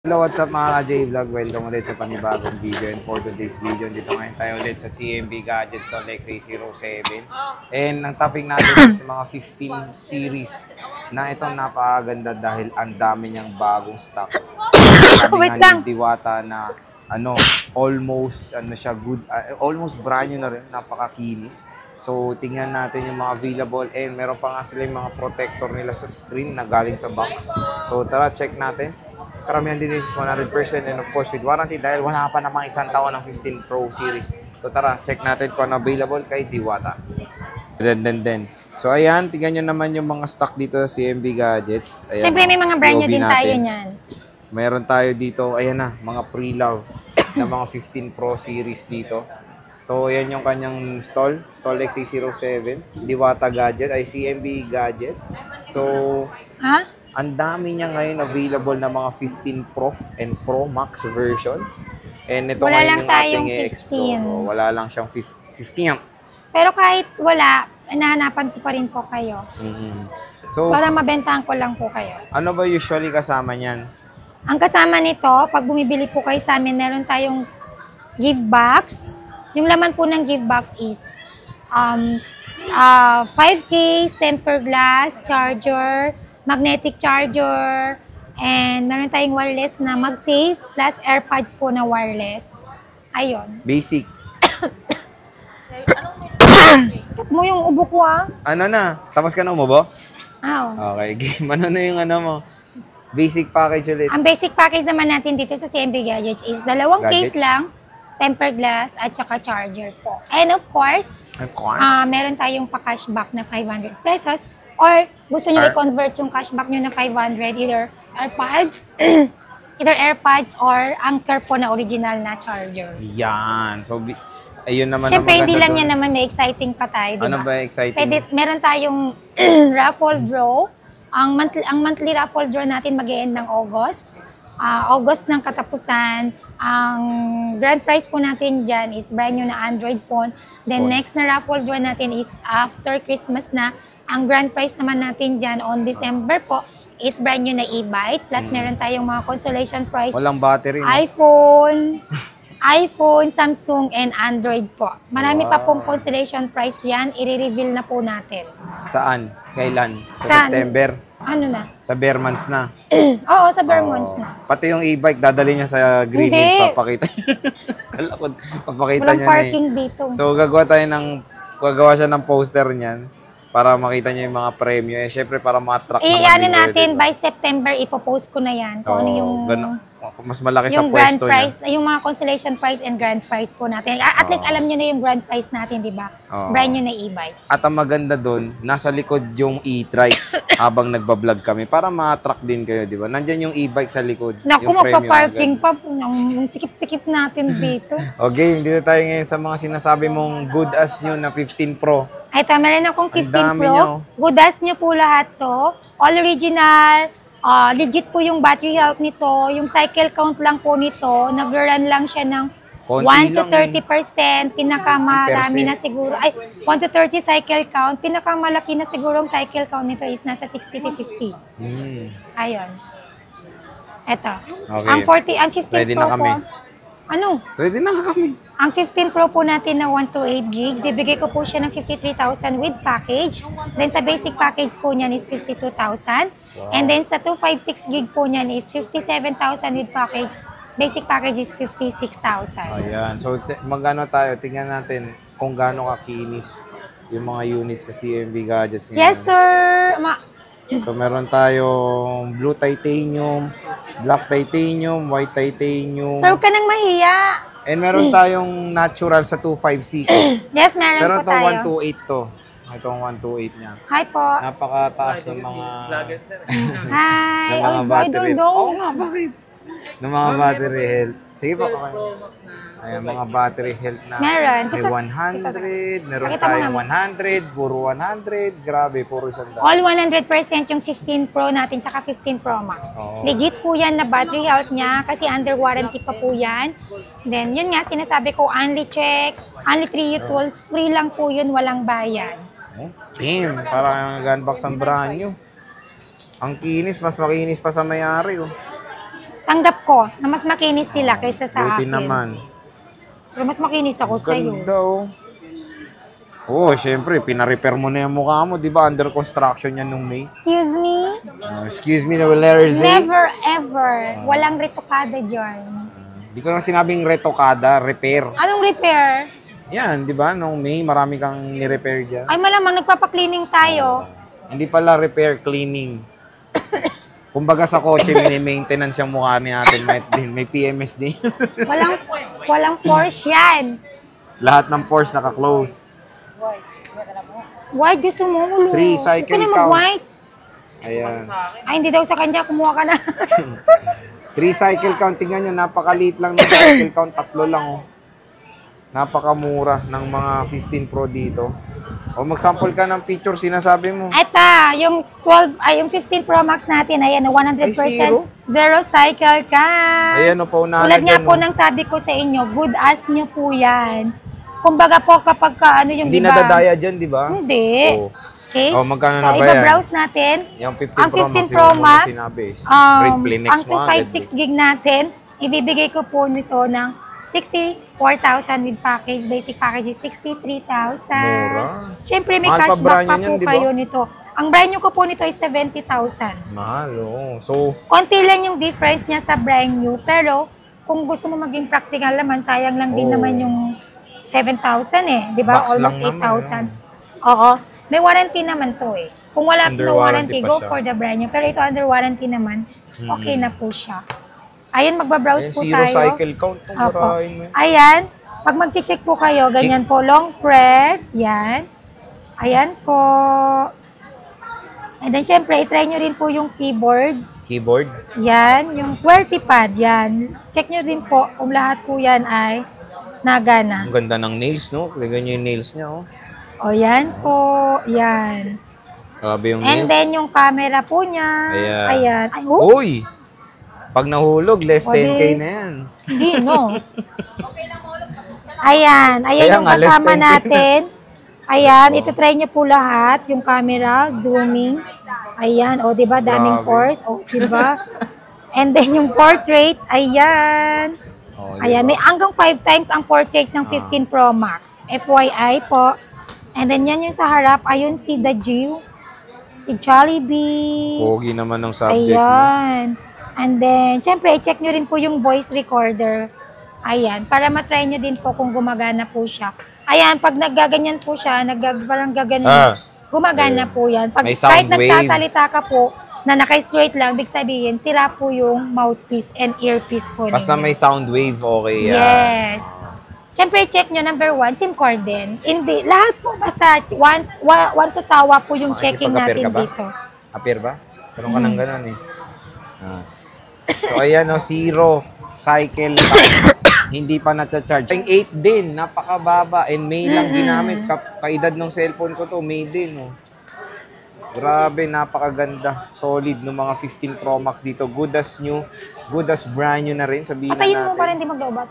Hello, what's up mga ka-J-Vlog? Welcome ulit sa panibagong video. And for today's video, dito ngayon tayo ulit sa CMB Gadgets Lex A07. And ang topic natin is mga 15 series na itong napakaganda dahil ang dami niyang bagong stock. Sabi nga ni Diwata na almost good, almost brand new na rin, napakakinis. So, tingnan natin yung mga available and meron pa nga sila yung mga protector nila sa screen na galing sa box. So, tara, check natin. Karamihan din is 100% and of course with warranty dahil wala pa namang isang taon ng 15 Pro series. So, tara, check natin kung ano available kay Diwata. So, ayan, tingnan nyo naman yung mga stock dito sa CMB Gadgets. Ayan, siyempre, may mga brand new din tayo niyan. Meron tayo dito, ayan na, mga pre-love na mga 15 Pro series dito. So, yan yung kanyang stall X807, Diwata Gadget, ay CMB Gadgets. So, ang dami niya ngayon available na mga 15 Pro and Pro Max versions. And ito wala ngayon yung ating 15. Wala lang siyang 15. Pero kahit wala, nahanapan ko pa rin po kayo. So, para mabentahan ko lang po kayo. Ano ba usually kasama niyan? Ang kasama nito, pag bumibili po kayo sa amin, meron tayong gift box. Yung laman po ng gift box is 5 case, tempered glass, charger, magnetic charger, and meron tayong wireless na MagSafe plus AirPods po na wireless. Ayun. Basic. Tap mo yung ubo ko Ano na? Tapos ka na umubo? Okay, game. Ano na yung mo? Basic package ulit. Ang basic package naman natin dito sa CMB Gadgets is dalawang case lang, tempered glass, at saka charger po. And of course, meron tayong pa-cashback na 500 pesos. Or gusto nyo i-convert yung cashback nyo na 500, either AirPods or Anker po na original na charger. Yan. So, ayun naman. Siyempre, hindi lang yan naman, may exciting pa tayo, diba? Ano ba exciting? Meron tayong raffle draw. Ang monthly raffle draw natin mag-e-end ng August. August ng katapusan. Ang grand prize po natin dyan is brand new na Android phone. Then next na raffle draw natin is after Christmas na. Ang grand prize naman natin dyan on December po is brand new na e-bike. Plus meron tayong mga consolation prize. Walang battery. iPhone, Samsung, and Android po. Marami pa pong consolation prize yan. I-reveal na po natin. Saan? Kailan? Sa September? Ano na? Sa bare months na? Oo, sa bare months na. Pati yung e-bike, dadali niya sa Green Hills, papakita. Papakita walang niya parking dito. So, gagawa siya ng poster niyan para makita niyo yung mga premyo. Eh, syempre, para ma-attract naman. Natin, by September, ipopost ko na yan. Kung ano yung... mas malaki yung sa pwesto prize, niya. Yung mga consolation prize and grand prize po natin. At least alam nyo na yung grand prize natin, di ba? Brand new na e-bike. At ang maganda doon, nasa likod yung e-trike habang nagbablog kami para ma-attract din kayo, di ba? Nandyan yung e-bike sa likod. Naku, magpa-parking pa. Ang sikip-sikip natin dito. Okay, dito tayo ngayon sa mga sinasabi mong good as new na 15 Pro. Ay, tama rin akong 15 Pro. Good as nyo po lahat to. All original. Legit po yung battery health nito. Yung cycle count lang po nito, nag-run lang siya ng 1 to 30%. Pinakamarami na siguro, 1 to 30 cycle count. Pinakamalaki na siguro ang cycle count nito is nasa 60 to 50. Ayun. Eto. Okay. Ang 15 Ready Pro na kami. po. Ano? Ready na kami. Ang 15 Pro po natin na 128 gig, bibigay ko po siya ng 53,000 with package. Then sa basic package po niyan is 52,000. And then sa 256 gig po niyan is 57,000 with package. Basic package is 56,000. Ayan. So magano tayo, tingnan natin kung gaano kakinis yung mga units sa CMB Gadgets ngayon. Yes, sir. So meron tayong blue titanium, black titanium, white titanium. Sir, huwag ka nang mahiya. And meron tayong natural sa 256. Yes, meron pero po tayo. Pero itong 128 to. Itong 128 niya. Hi po. Napakataas ng mga... Hi. ng mga battery. Oo nga, bakit? Ng mga battery health. Sige po. Ayan, mga battery health na meron. May 100. Meron tayong 100. Puro 100. Grabe, puro isang daan. All 100% yung 15 Pro natin saka 15 Pro Max. Legit po yan na battery health niya kasi under warranty pa po yan. Then, yun nga, sinasabi ko, only check, only 3 tools, free lang po yun, walang bayad. Damn, parang gunbox ang brand new. Ang kinis, mas makinis pa sa may-ari. Tanggap ko na mas makinis sila kaysa sa Buti akin. naman. Pero mas makinis ako sa'yo. Ganda, oh. Oo, syempre, pina-repair mo na yung mukha mo. Di ba, under construction yan nung May? Excuse me? Excuse me, Larry. Never ever. Walang retokada dyan. Di ko na sinabing retokada, repair. Anong repair? Yan, di ba? Nung May, marami kang ni-repair dyan. Ay malamang nagpapaklining tayo. Hindi pala repair, cleaning. Kumbaga sa kotse, mini-maintenance yung mukha natin. May PMS din. Walang Porsche yan. Lahat ng Porsche naka-close. White gusto mo? 3 cycle Huwag ka na count. mag-white. Ayan. Ay, hindi daw sa kanya. Kumuha ka na. 3 cycle count. Tingnan nyo, napakaliit lang ng cycle count. 3 lang, oh. Napakamura ng mga 15 Pro dito. O mag-sample ka ng picture, sinasabi mo. Ito, yung 15 Pro Max natin, ayan, 100% zero cycle count. Ayan, o, paunahan Tulad nga dyan, po oh. ng sabi ko sa inyo, good as nyo po yan. Kumbaga po kapag ano yung Hindi iba. nadadaya dyan, di ba? Hindi. Oh. Okay? Oh, magkano So, na ba yan? iba-browse natin. Yung 15 Ang Pro 15 Max, Pro yung muna Max, sinabi. Great Play ang Next 256 gig natin, ibibigay ko po nito ng 64,000 with package. Basic package is 63,000. Mura. Siyempre, may Mahal pa cashback brand pa yun, po di ba? kayo nito. Ang brand new ko po nito is 70,000. Mahal, oh. So, Konti lang yung difference niya sa brand new, pero kung gusto mo maging practical naman, sayang lang din Oh. naman yung 7,000 eh. Di ba? Box Almost lang naman, 8,000. Oo. May warranty naman to eh. Kung wala Under no warranty, warranty pa go siya. for the brand new. Pero ito under warranty naman, okay na po siya. Ayan, magbabrowse po zero tayo. cycle count. Opo. Murahin mo. Ayan. Pag mag-check po kayo, ganyan po, long press. Yan. Ayan po. And then, syempre, itry nyo rin po yung keyboard. Keyboard. Yan. Yung QWERTY pad. Yan. Check nyo din po kung lahat po yan ay nagana. Ang ganda ng nails, no? Tignan nyo yung nails niya, oh. O, yan po. Yan. Grabe yung And nails. then, yung camera po niya. Ayan. Ayan. Ay, oh, Uy! Pag nahulog, less O, 10K di- na yan. hindi, no? Ayan. Ayan Kaya yung nga, less kasama 10K na. natin. Ayan, itatry nyo po lahat. Yung camera, zooming. Ayan, o, diba? Daming Grabe. pores. O, diba? And then, yung portrait. Ayan. Oh, Ayan, may hanggang 5 times ang portrait ng 15 Pro Max. FYI po. And then, yan yung sa harap. Ayun, si Dajiu. Si Jollibee. Pogi naman ng subject mo. Ayan. And then, syempre, check nyo rin po yung voice recorder. Ayan, para matry nyo din po kung gumagana po siya. Ayan, pag naggaganyan po siya, parang gaganyan, gumagana po yan. Pag, May sound kahit wave. nagsasalita ka po, na naka-straight lang, big sabihin, sira po yung mouthpiece and earpiece po Basta ninyo. may sound wave, okay yan. Yes. Siyempre, check nyo, number 1, SIM card din. Hindi, lahat po basta, one to sawa po yung checking Makikipag-appear natin ka ba? dito. Appear ba? Karoon ka ng ganun eh. So, ayan o, zero cycle time. Hindi pa na-charge. Yung 8 din, napakababa. And May lang ginamit. Kaedad ng cellphone ko to, May din. Oh. Grabe, napakaganda. Solid ng mga 15 Pro Max dito. Good as new. Good as brand new na rin. Sabihin na Patayin natin. mo para hindi maglobat.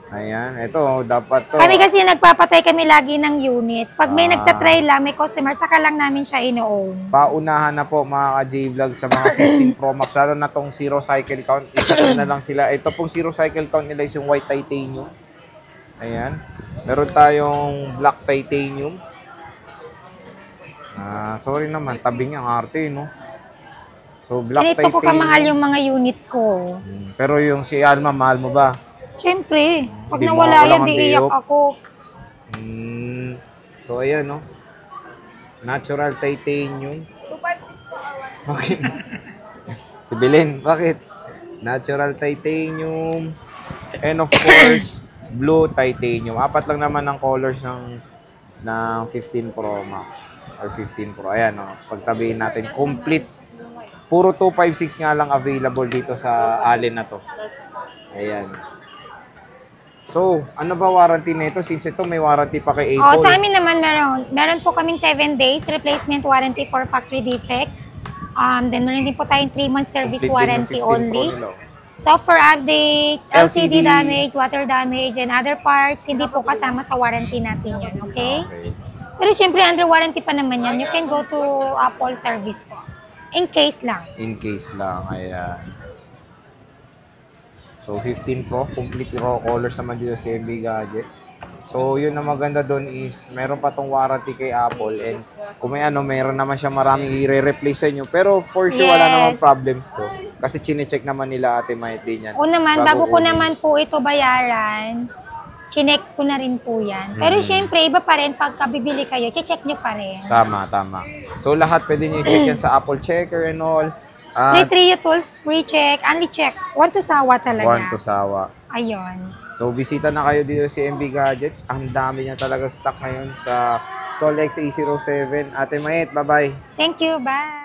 Ayan, ito, dapat to. Kami kasi nagpapatay kami lagi ng unit. Pag may nagtatry lang, may customer, saka lang namin siya ino-own. Paunahan na po mga ka-J-Vlog sa mga 15 Pro Max. Lalo na tong zero cycle count. Isa na lang sila. Ito pong zero cycle count nila is yung white titanium. Ayan. Meron tayong black titanium. Sorry naman, tabi niya ang arte, no? So, black Ganito ko titanium. kamahal yung mga unit ko. Pero yung si Alma, mahal mo ba? Siyempre, pag Di mo nawala walang yan, di ang iyak diyok. ako. So, ayan, no? Natural titanium. 256 po. Okay. Si Belen, bakit? Natural titanium. And of course, blue titanium. 4 lang naman ang colors ng 15 Pro Max or 15 Pro. Ayan, no? Pagtabihin natin, complete. Puro 256 nga lang available dito sa Allen na to. Ayan. So, ano ba warranty nito? Since ito may warranty pa kay Apple. Sa amin naman meron po kaming 7 days replacement warranty for factory defect. Then meron din po tayong 3 month service Complete din yung 15 warranty Pro only. nila. Software update, LCD LCD damage, water damage, and other parts, hindi po kasama sa warranty natin yun, okay? Pero syempre, under warranty pa naman yan. You can go to Apple service po. In case lang. In case lang, ayan. So, 15 Pro, complete raw colors naman dito sa CMB Gadgets. So, yun na maganda doon is, meron pa tong warranty kay Apple and kung may meron naman siya maraming i-replace sa inyo. Pero for sure, wala namang problems to. Kasi chinecheck naman nila Ate Maite yan. O naman, bago ko naman po ito bayaran, chinek ko na rin po yan. Pero syempre, iba pa rin pagka bibili kayo, check nyo pa rin. Tama. So, lahat pwede nyo i-check yan sa Apple Checker and all. Free Trio Tools, free check, only check. One to sawa talaga. One to sawa. Ayun. So, bisita na kayo dito sa MB Gadgets. Ang dami niya talaga stock ngayon sa Stall X-A07. Ate Maite, bye-bye. Thank you, bye.